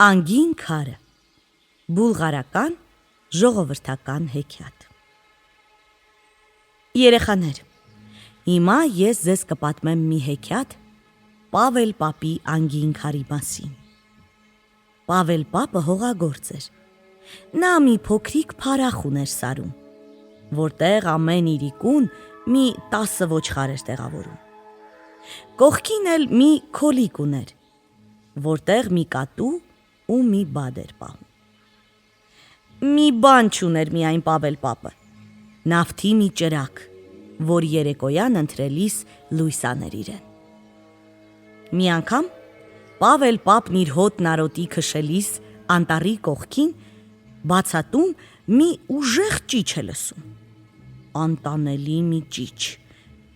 Անգին քարը, բուլղարական ժողովրդական հեքիաթ։ Երեխաներ, հիմա ես ձեզ կպատմեմ մի հեքիաթ Պավել պապի անգին քարի մասին։ Պավել պապը հողագործ էր։ Նա մի փոքրիկ փարախ ուներ Սարում, որտեղ ամեն իրիկուն մի 10 ոչխար էր տեղավորում։ Կողքին էլ մի քոլիկ ուներ, որտեղ մի կատու ու մի բադ էր պահում։ Մի բան չուներ միայն Պավել պապը, նավթի մի ճրակ, որ երեկոյան ընթրելիս լույս աներ իրեն։ Մի անգամ Պավել պապն իր հոտն արոտի քշելիս անտառի կողքին բացատում մի ուժեղ ճիչ է լսում։ Անտանելի մի ճիչ,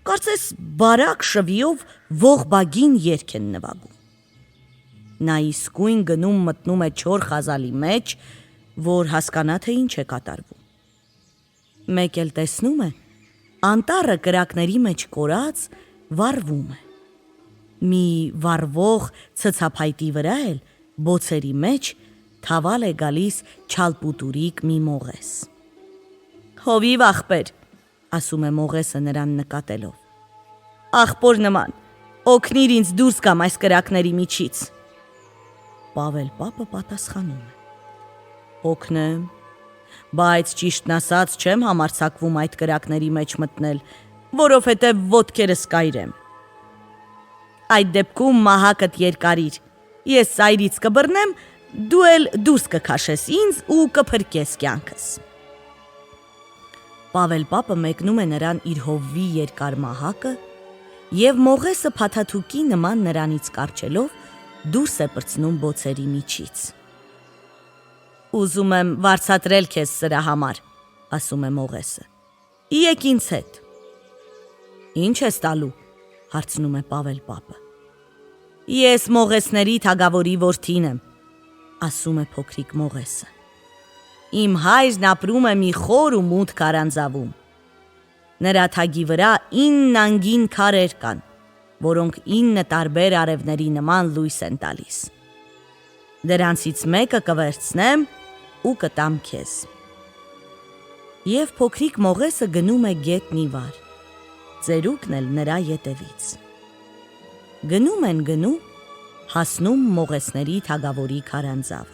կարծես բարակ շվիով ողբագին երգ են նվագում։ Նա իսկույն գնում մտնում է չոր խազալի մեջ, որ հասկանա, թե ինչ է կատարվում։ Մեկ էլ տեսնում է, անտառը կրակների մեջ կորած վառվում է։ Մի վառվող ցցափայտի վրա էլ բոցերի մեջ թավալ է գալիս չալպուտուրիկ մի մողես։ «Հովիվ ախպեր», ասում է մողեսը նրան նկատելով, «ախպոր նման, օգնիր ինձ դուրս գամ այս կրակների միջից»։ Պավել պապը պատասխանում է. «Օգնեմ, բայց ճիշտն ասած չեմ համարձակվում այդ կրակների մեջ մտնել, որովհետև ոտքերս կայրեմ»։ «Այդ դեպքում մահակդ երկարիր, ես ծայրից կբռնեմ, դու էլ դուրս կքաշես ինձ ու կփրկես կյանքս»։ Պավել պապը մեկնում է նրան իր հովվի երկար մահակը և մողեսը փաթաթուկի նման նրանից կառչելով դուրս է պրծնում բոցերի միջից։ «Ուզում եմ վարձատրել քեզ սրա համար», ասում է մողեսը, «եկ ինձ հետ»։ «Ինչ ես տալու», հարցնում է Պավել պապը։ «Ես մողեսների թագավորի որդին եմ», ասում է փոքրիկ մողեսը։ «Իմ հայրն ապրում է մի խոր ու մութ քարանձավում։ Նրա թագի վրա 9 անգին քարեր կան, որոնք 9 տարբեր արևների նման լույս են տալիս։ Դրանցից մեկը կվերցնեմ ու կտամ քեզ»։ Եվ փոքրիկ մողեսը գնում է գետնի վար, ծերուկն էլ նրա ետևից։ Գնում են գնում, հասնում մողեսների թագավորի քարանձավը։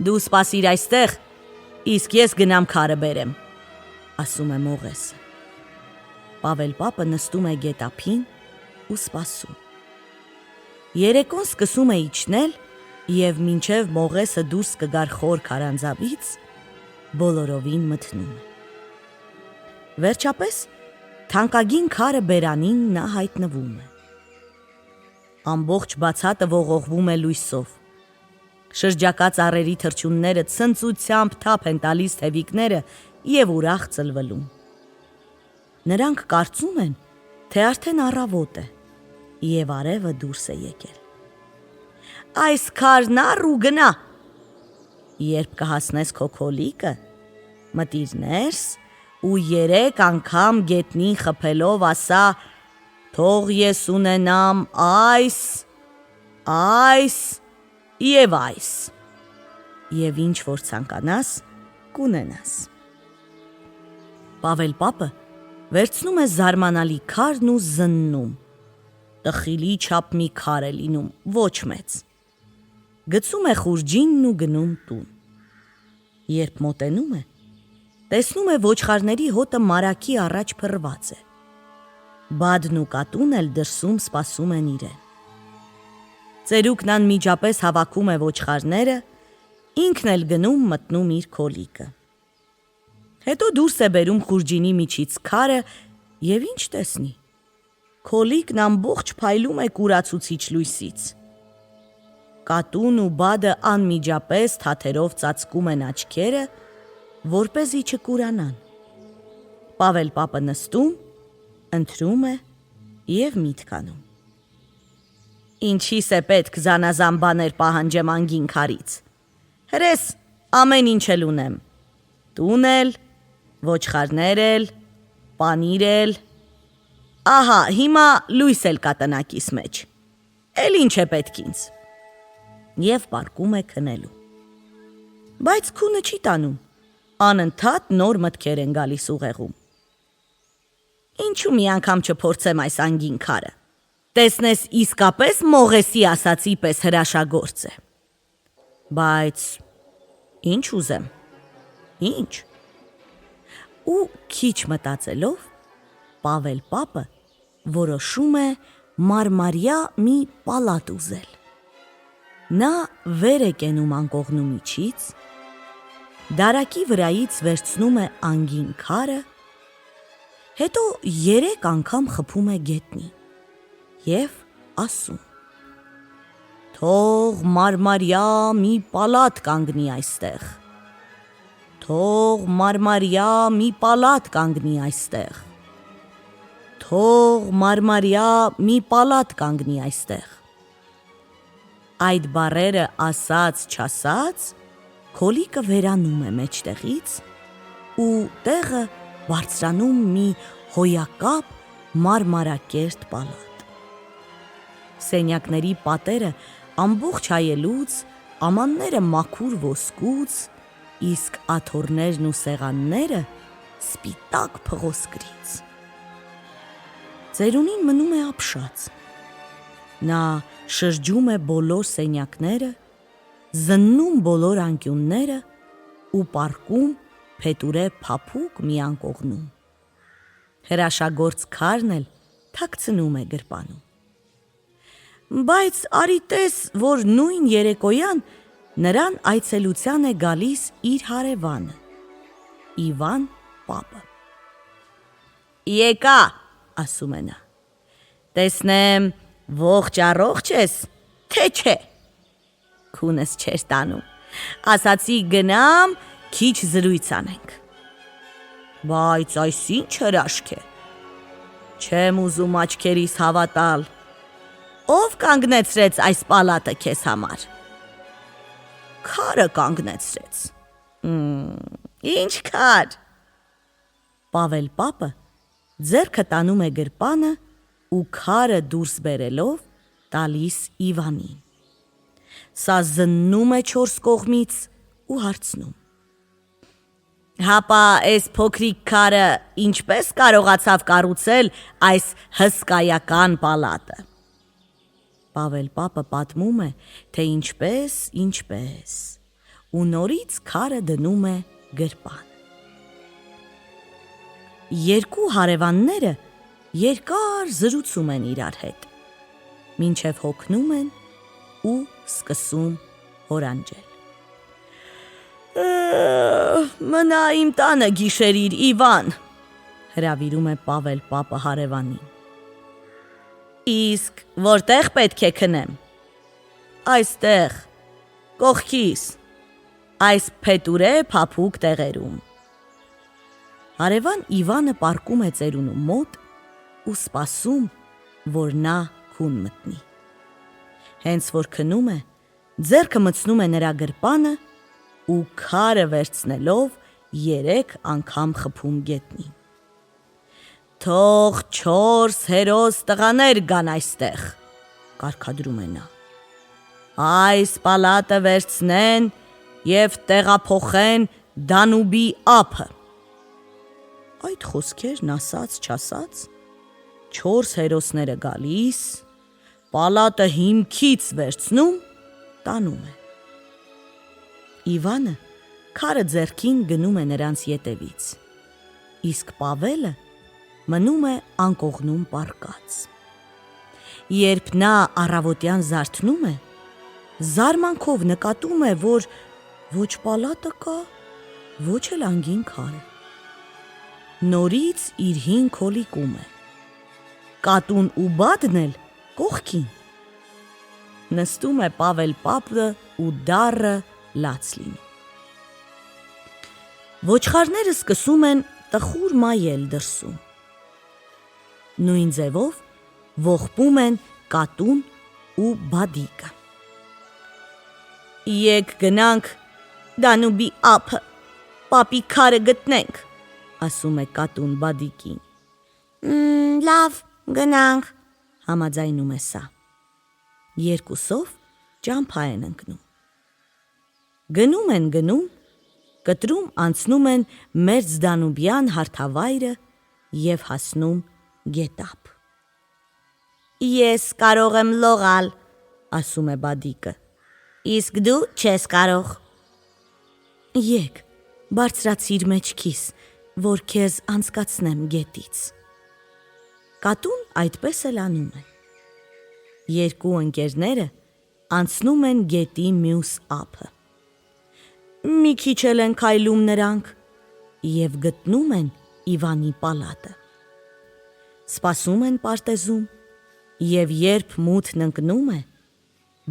«Դու սպասիր այստեղ, իսկ ես գնամ քարը բերեմ», ասում է մողեսը։ Պավել պապը նստում է գետափին ու սպասում։ Երեկոն սկսում է իջնել և մինչև մողեսը դուրս կգար խոր քարանձավից, բոլորովին մթնում է։ Վերջապես թանկագին քարը բերանին նա հայտնվում է։ Ամբողջ բացատը ողողվում է լույսով։ Շրջակա ծառերի թռչունները ցնծությամբ թափ են տալիս թևիկները և ուրախ ծլվլում։ Նրանք կարծում են, թե արդեն առավոտ է և արևը դուրս է եկել։ «Այս քարն առ ու գնա, երբ կհասնես քո քոլիկը, մտիր ներս ու 3 անգամ գետնին խփելով ասա. «Թող ես ունենամ այս, այս և այս», և ինչ որ ցանկանաս, կունենաս»։ Պավել պապը վերցնում է զարմանալի քարն ու զննում։ Տխիլի չափ մի քար է լինում, ոչ մեծ։ Գցում է խուրջինն ու գնում տուն։ Երբ մոտենում է, տեսնում է ոչխարների հոտը մարակի առաջ փռված է։ Բադն ու կատուն էլ դրսում սպասում են իրեն։ Ծերուկն անմիջապես հավաքում է ոչխարները, ինքն էլ գնում մտնում իր քոլիկը։ Հետո դուրս է բերում խուրջինի միջից քարը և ինչ տեսնի։ Քոլիկն ամբողջ փայլում է կուրացուցիչ լույսից։ Կատուն ու բադը անմիջապես թաթերով ծածկում են աչքերը, որպեսզի չկուրանան։ Պավել պապը նստում, ընթրում է և միտք անում։ «Ինչիս է պետք զանազան բաներ պահանջեմ անգին քարից։ Հրես ամեն ինչ էլ ունեմ, տուն էլ, ոչխարներ էլ, պանիր էլ, ահա հիմա լույս էլ կա տնակիս մեջ, էլ ինչ է պետք ինձ»։ և պառկում է քնելու։ Բայց քունը չի տանում, անընդհատ նոր մտքեր են գալիս ուղեղում։ Ինչու մի անգամ չփորձեմ այս անգին քարը, տեսնես իսկապես Մողեսի ասածի պես հրաշագործ է։ Բայց ինչ ուզեմ, ինչ։ Ու քիչ մտածելով, Պավել պապը որոշում է մարմարյա մի պալատ ուզել։ Նա վեր է կենում անկողնու միջից, դարակի վրայից վերցնում է անգին քարը, հետո 3 անգամ խփում է գետնին և ասում. «Թող մարմարյա մի պալատ կանգնի այստեղ, թող մարմարյա մի պալատ կանգնի այստեղ, թող մարմարյա մի պալատ կանգնի այստեղ»։ Այդ բառերը ասաց-չասաց, քոլիկը վերանում է մեջտեղից ու տեղը բարձրանում մի հոյակապ մարմարակերտ պալատ։ Սենյակների պատերը ամբողջ հայելուց, ամանները մաքուր ոսկուց, իսկ աթոռներն ու սեղանները սպիտակ փղոսկրից։ Ծերունին մնում է ապշած։ Նա շրջում է բոլոր սենյակները, զննում բոլոր անկյունները ու պառկում փետուրե փափուկ մի անկողնում։ Հրաշագործ քարն էլ թաքցնում է գրպանում։ Բայց արի տես, որ նույն երեկոյան նրան այցելության է գալիս իր հարևանը՝ Իվան պապը։ «Եկա», ասում է նա, «տեսնեմ ողջ-առողջ ես, թե չէ»։ Քունս չէր տանում, ասացի գնամ, քիչ զրույց անենք։ Բայց այս ինչ հրաշք է, չեմ ուզում աչքերիս հավատալ։ Ո՞վ կանգնեցրեց այս պալատը քեզ համար։ Քարը կանգնեցրեց։ Ինչ քար։ Պավել պապը ձեռքը տանում է գրպանը ու քարը դուրս բերելով տալիս Իվանին։ Սա զննում է 4 կողմից ու հարցնում. «Հապա այս փոքրիկ քարը ինչպես կարողացավ կառուցել այս հսկայական պալատը»։ Պավել պապը պատմում է, թե ինչպես, ու նորից քարը դնում է գրպան։ Երկու հարևանները երկար զրուցում են իրար հետ, մինչև հոգնում են ու սկսում հորանջել։ «Մնա իմ տանը գիշերիր, Իվան», հրավիրում է Պավել պապը հարևանին։ «Իսկ որտեղ պետք է քնեմ»։ «Այստեղ, կողքիս, այս փետուրե փափուկ տեղերում»։ Հարևան Իվանը պառկում է ծերունու մոտ ու սպասում, որ նա քուն մտնի։ Հենց որ քնում է, ձեռքը մտցնում է նրա գրպանը ու քարը վերցնելով 3 անգամ խփում գետնին։ «Թող 4 հերոս տղաներ գան այստեղ», կարգադրում է նա։ «Այս պալատը վերցնեն և տեղափոխեն Դանուբի ափը»։ Այդ խոսքերն ասաց-չասաց, 4 հերոսները գալիս, պալատը հիմքից վերցնում, տանում է։ Իվանը քարը ձեռքին գնում է նրանց ետևից, իսկ Պավելը մնում է անկողնում պառկած։ Երբ նա առավոտյան զարթնում է, զարմանքով նկատում է, որ ոչ պալատը կա, ոչ էլ անգին քարը։ Նորից իր հին քոլիկում է, կատուն ու բադն էլ կողքին։ Նստում է Պավել պապը ու դառը լաց լինի։ Ոչխարները սկսում են տխուր մայել դրսում։ Նույն ձևով ողբում են կատուն ու բադիկը։ «Եկ գնանք Դանուբի ափը, պապի քարը գտնենք», ասում է կատուն բադիկին։ «Լավ, գնանք», համաձայնում է սա։ Երկուսով ճամփա են ընկնում։ Գնում են գնում, կտրում անցնում են մերձ Դանուբյան հարթավայրը և հասնում գետափ։ Ես կարող եմ լողալ, ասում է բադիկը, իսկ դու չես կարող։ Եկ, բարձրացիր մեջքիս, որ քեզ անցկացնեմ գետից։ Կատուն այդպես էլ անում է։ Երկու ընկերները անցնում են գետի մյուս ափը։ Մի քիչ էլ են քայլում նրանք և գտնում են Իվանի պալատը։ Սպասում են պարտեզում և երբ մութն ընկնում է,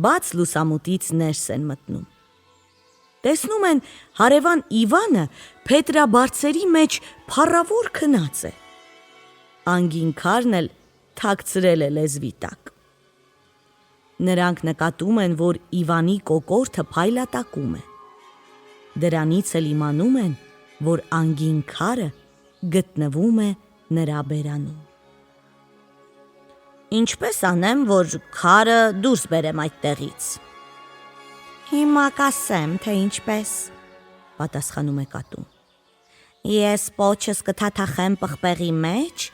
բաց լուսամուտից ներս են մտնում։ Տեսնում են հարևան Իվանը փետրաբարձերի մեջ փառավոր քնած է։ Անգին քարն էլ թաքցրել է լեզվի տակ։ Նրանք նկատում են, որ Իվանի կոկորդը փայլատակում է։ Դրանից էլ իմանում են, որ անգին քարը գտնվում է նրա բերանում։ Ինչպես անեմ, որ քարը դուրս բերեմ այդտեղից։ Հիմա կասեմ, թե ինչպես, պատասխանում է կատուն։ Ես պոչս կթաթախեմ պղպեղի մեջ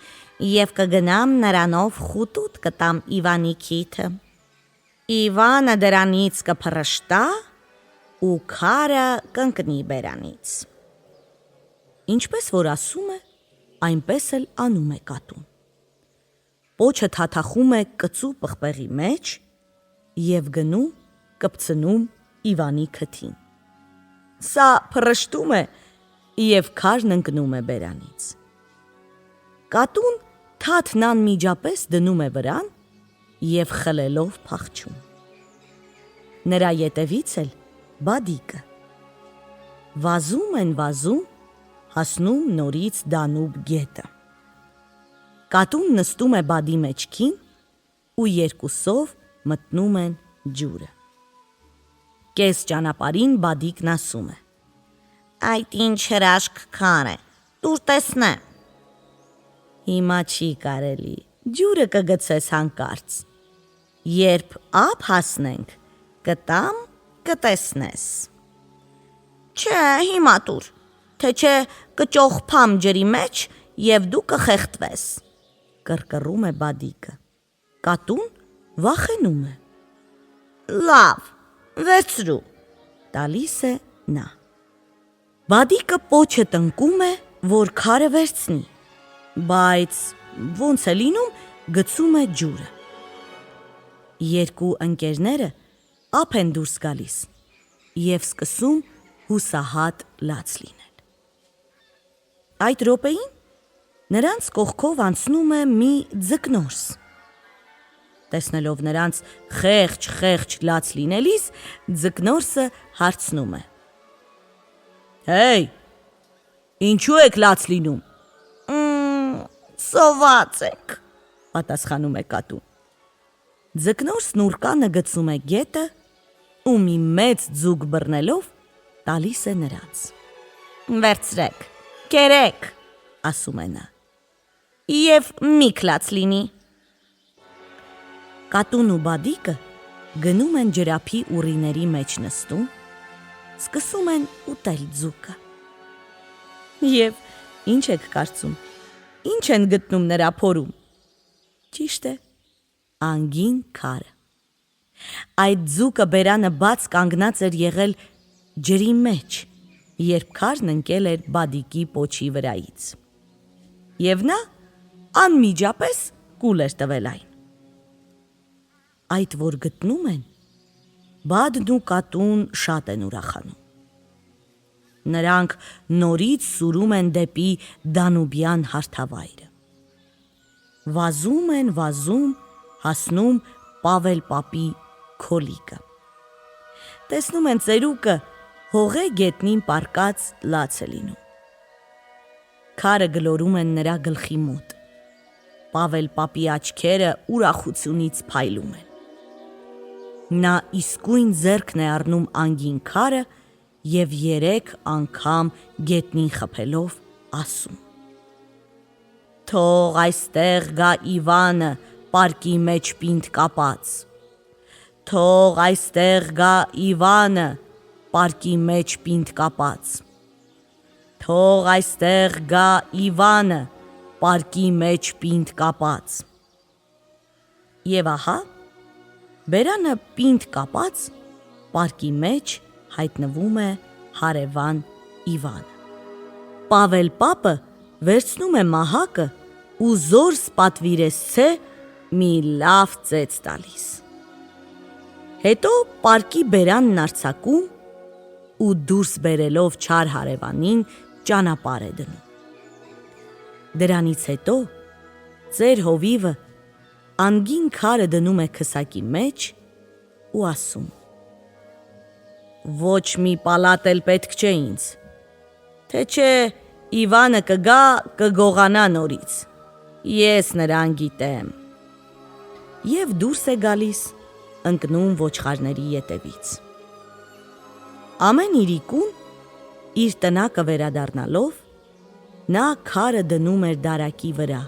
և կգնամ նրանով խուտուտ կտամ Իվանի քիթը։ Իվանը դրանից կփռշտա ու քարը կընկնի բերանից։ Ինչպես որ ասում է, այնպես էլ անում է կատուն։ Պոչը թաթախում է կծու պղպեղի մեջ և գնում կպցնում Իվանի քթին։ Սա փռշտում է և քարն ընկնում է բերանից։ Կատուն թաթն անմիջապես դնում է վրան և խլելով փախչում։ Նրա ետևից էլ բադիկը։ Վազում են վազում, հասնում նորից Դանուբ գետը։ Կատուն նստում է բադի մեջքին ու երկուսով մտնում են ջուրը։ Կես ճանապարհին բադիկն ասում է. Այդ ինչ հրաշք քար է, տուր տեսնեմ։ Հիմա չի կարելի, ջուրը կգցես հանկարծ։ Երբ ափ հասնենք, կտամ, կտեսնես։ Չէ, հիմա տուր, թե չէ կճոխփամ ջրի մեջ և դու կխեղդվես, կռկռում է բադիկը։ Կատուն վախենում է։ Լավ, վերցրու, տալիս է նա։ Բադիկը պոչը տնկում է, որ քարը վերցնի, բայց ոնց է լինում, գցում է ջուրը։ Երկու ընկերները ափ են դուրս գալիս և սկսում հուսահատ լաց լինել։ Այդ րոպեին նրանց կողքով անցնում է մի ձկնորս։ Տեսնելով նրանց խեղճ լաց լինելիս, ձկնորսը հարցնում է. Հեյ, ինչու եք լաց լինում։ Սոված ենք, պատասխանում է կատուն։ Ձկնորսն ուռկանը գցում է գետը ու մի մեծ ձուկ բռնելով տալիս է նրանց։ Վերցրեք, կերեք, ասում է նա, և մի լաց լինի։ Կատուն ու բադիկը գնում են ջրափի ուռիների մեջ նստում, սկսում են ուտել ձուկը։ Եվ ինչ եք կարծում, ինչ են գտնում նրա փորում։ Ճիշտ է, անգին քարը։ Այդ ձուկը բերանը բաց կանգնած էր եղել ջրի մեջ, երբ քարն ընկել էր բադիկի պոչի վրայից։ Եվ նա անմիջապես կուլ էր տվել այն։ Այդ որ գտնում են, բադն ու կատուն շատ են ուրախանում։ Նրանք նորից սուրում են դեպի Դանուբյան հարթավայրը։ Վազում են վազում, հասնում Պավել պապի քոլիկը։ Տեսնում են ծերուկը հողե գետնին պառկած լաց է լինում։ Քարը գլորում են նրա գլխի մոտ։ Պավել պապի աչքերը ուրախությունից փայլում են։ Նա իսկույն ձեռքն է առնում անգին քարը և 3 անգամ գետնին խփելով ասում. Թող այստեղ գա Իվանը պարկի մեջ պինդ կապած, թող այստեղ գա Իվանը, պարկի մեջ պինդ կապած։ Թող այստեղ գա Իվանը, պարկի մեջ պինդ կապած։ Եվ ահա, բերանը պինդ կապած, պարկի մեջ հայտնվում է հարևան Իվանը։ Պավել պապը վերցնում է մահակը ու զոր սպատվիրեսցե մի լավ ծեծ տալիս։ Հետո պարկի բերանն արձակում ու դուրս բերելով չար հարևանին ճանապարհ է դնում։ Դրանից հետո ծեր հովիվը անգին քարը դնում է քսակի մեջ ու ասում. «Ոչ մի պալատ էլ պետք չէ ինձ, թե չէ Իվանը կգա կգողանա նորից, ես նրան գիտեմ»։ Եվ դուրս է գալիս, ընկնում ոչխարների ետևից։ Ամեն իրիկուն իր տնակը վերադառնալով, նա քարը դնում էր դարակի վրա,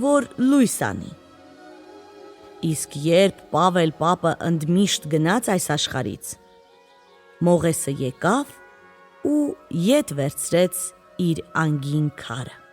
որ լույս անի։ Իսկ երբ Պավել պապը ընդմիշտ գնաց այս աշխարհից, մողեսը եկավ ու ետ վերցրեց իր անգին քարը։